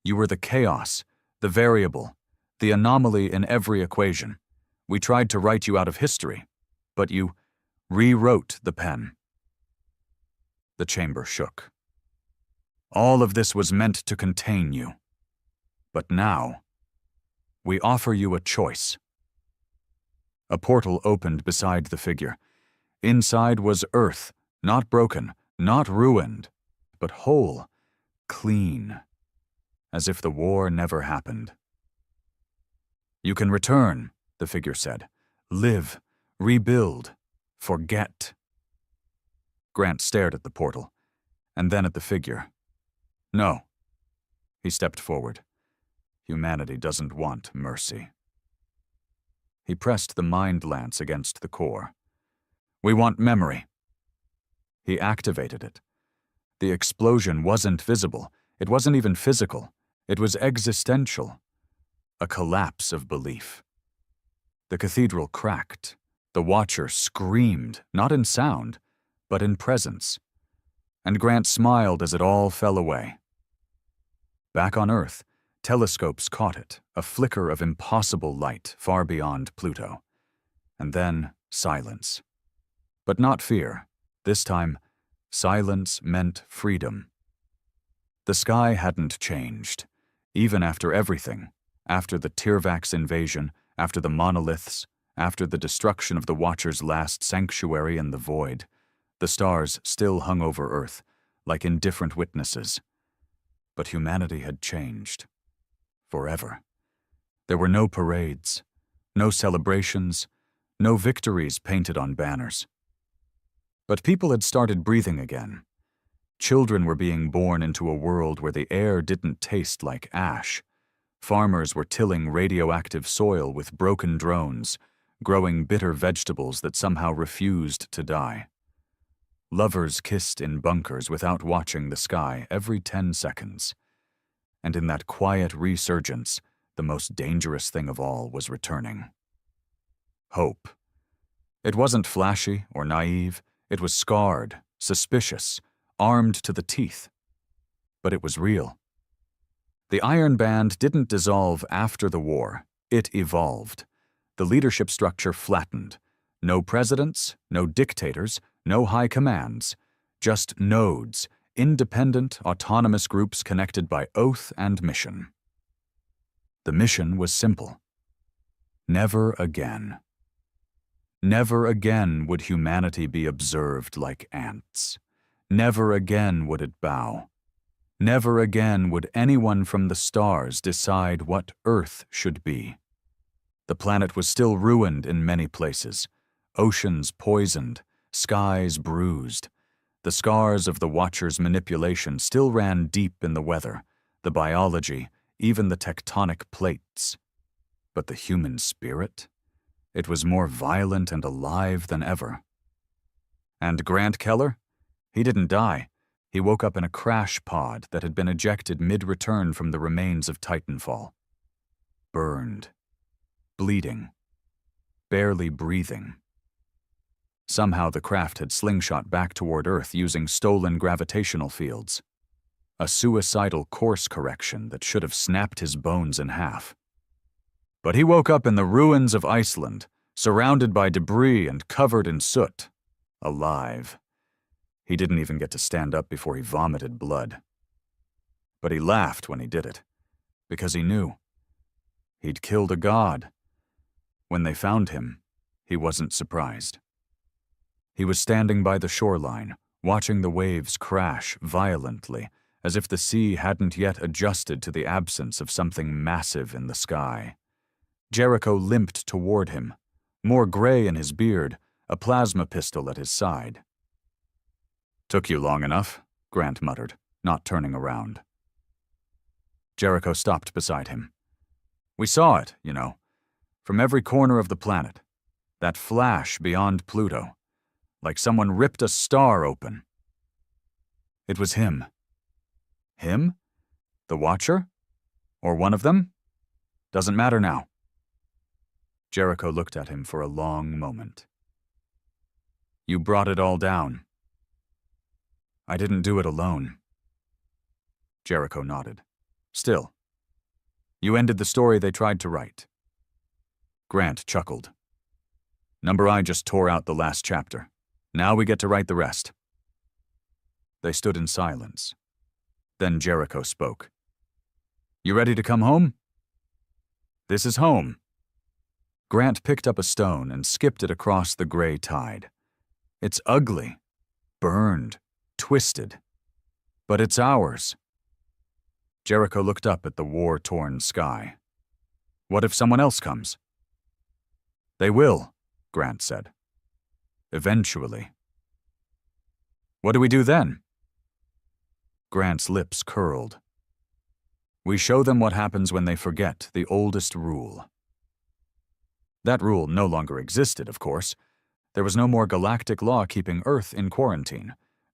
"You were the chaos, the variable, the anomaly in every equation. We tried to write you out of history, but you rewrote the pen." The chamber shook. "All of this was meant to contain you. But now, we offer you a choice." A portal opened beside the figure. Inside was Earth, not broken, not ruined, but whole, clean, as if the war never happened. "You can return," the figure said. "Live, rebuild, forget." Grant stared at the portal, and then at the figure. "No." He stepped forward. "Humanity doesn't want mercy." He pressed the mind lance against the core. "We want memory." He activated it. The explosion wasn't visible. It wasn't even physical. It was existential. A collapse of belief. The cathedral cracked. The Watcher screamed, not in sound, but in presence. And Grant smiled as it all fell away. Back on Earth, telescopes caught it, a flicker of impossible light far beyond Pluto. And then silence. But not fear. This time, silence meant freedom. The sky hadn't changed. Even after everything, after the Tirvax invasion, after the monoliths, after the destruction of the Watcher's last sanctuary in the void, the stars still hung over Earth, like indifferent witnesses. But humanity had changed. Forever. There were no parades, no celebrations, no victories painted on banners. But people had started breathing again. Children were being born into a world where the air didn't taste like ash. Farmers were tilling radioactive soil with broken drones, growing bitter vegetables that somehow refused to die. Lovers kissed in bunkers without watching the sky every 10 seconds. And in that quiet resurgence, the most dangerous thing of all was returning. Hope. It wasn't flashy or naive. It was scarred, suspicious, armed to the teeth. But it was real. The Iron Band didn't dissolve after the war. It evolved. The leadership structure flattened. No presidents, no dictators, no high commands. Just nodes, independent, autonomous groups connected by oath and mission. The mission was simple. Never again. Never again would humanity be observed like ants. Never again would it bow. Never again would anyone from the stars decide what Earth should be. The planet was still ruined in many places, oceans poisoned, skies bruised. The scars of the Watcher's manipulation still ran deep in the weather, the biology, even the tectonic plates. But the human spirit? It was more violent and alive than ever. And Grant Keller? He didn't die. He woke up in a crash pod that had been ejected mid-return from the remains of Titanfall. Burned. Bleeding. Barely breathing. Somehow the craft had slingshot back toward Earth using stolen gravitational fields. A suicidal course correction that should have snapped his bones in half. But he woke up in the ruins of Iceland, surrounded by debris and covered in soot. Alive. He didn't even get to stand up before he vomited blood. But he laughed when he did it, because he knew. He'd killed a god. When they found him, he wasn't surprised. He was standing by the shoreline, watching the waves crash violently, as if the sea hadn't yet adjusted to the absence of something massive in the sky. Jericho limped toward him, more gray in his beard, a plasma pistol at his side. "Took you long enough," Grant muttered. not turning around. Jericho stopped beside him. We saw it, you know, from every corner of the planet. That flash beyond Pluto, like someone ripped a star open. It was him. Him? The Watcher? Or one of them? Doesn't matter now. Jericho looked at him for a long moment. You brought it all down. I didn't do it alone. Jericho nodded. Still, you ended the story they tried to write. Grant chuckled. Number I just tore out the last chapter. Now we get to write the rest. They stood in silence. Then Jericho spoke. You ready to come home? This is home. Grant picked up a stone and skipped it across the gray tide. It's ugly, burned, twisted, but it's ours. Jericho looked up at the war-torn sky. What if someone else comes? They will, Grant said. Eventually. What do we do then? Grant's lips curled. We show them what happens when they forget the oldest rule. That rule no longer existed, of course. There was no more galactic law keeping Earth in quarantine,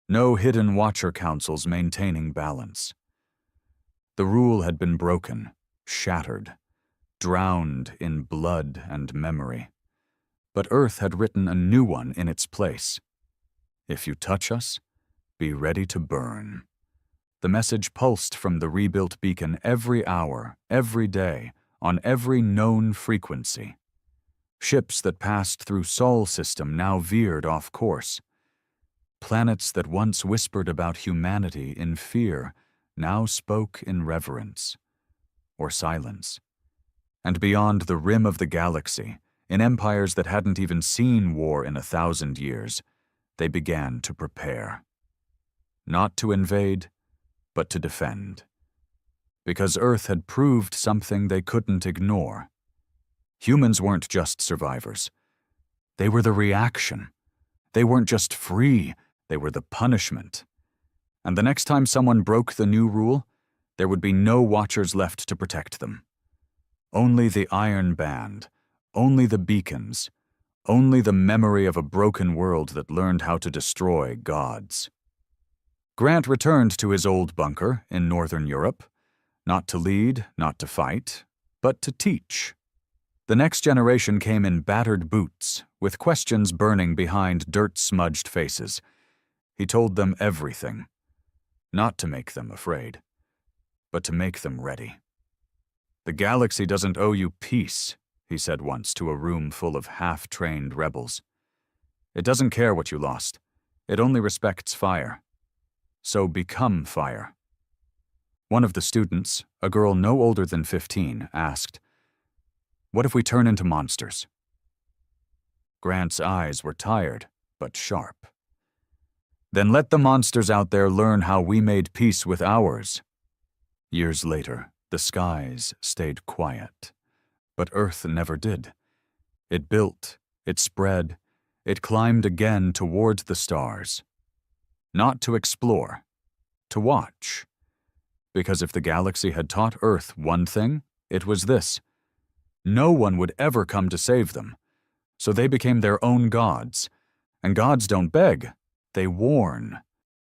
no hidden Watcher councils maintaining balance. The rule had been broken, shattered, drowned in blood and memory. But Earth had written a new one in its place. If you touch us, be ready to burn. The message pulsed from the rebuilt beacon every hour, every day, on every known frequency. Ships that passed through Sol system now veered off course. Planets that once whispered about humanity in fear now spoke in reverence, or silence. And beyond the rim of the galaxy, in empires that hadn't even seen war in 1,000 years, they began to prepare. Not to invade, but to defend. Because Earth had proved something they couldn't ignore. Humans weren't just survivors. They were the reaction. They weren't just free, they were the punishment. And the next time someone broke the new rule, there would be no Watchers left to protect them. Only the Iron Band, only the beacons, only the memory of a broken world that learned how to destroy gods. Grant returned to his old bunker in Northern Europe, not to lead, not to fight, but to teach. The next generation came in battered boots, with questions burning behind dirt-smudged faces. He told them everything, not to make them afraid, but to make them ready. The galaxy doesn't owe you peace, he said once to a room full of half-trained rebels. It doesn't care what you lost. It only respects fire. So become fire. One of the students, a girl no older than 15, asked, What if we turn into monsters? Grant's eyes were tired, but sharp. Then let the monsters out there learn how we made peace with ours. Years later, the skies stayed quiet, but Earth never did. It built, it spread, it climbed again toward the stars. Not to explore, to watch. Because if the galaxy had taught Earth one thing, it was this. No one would ever come to save them. So they became their own gods. And gods don't beg, they warn.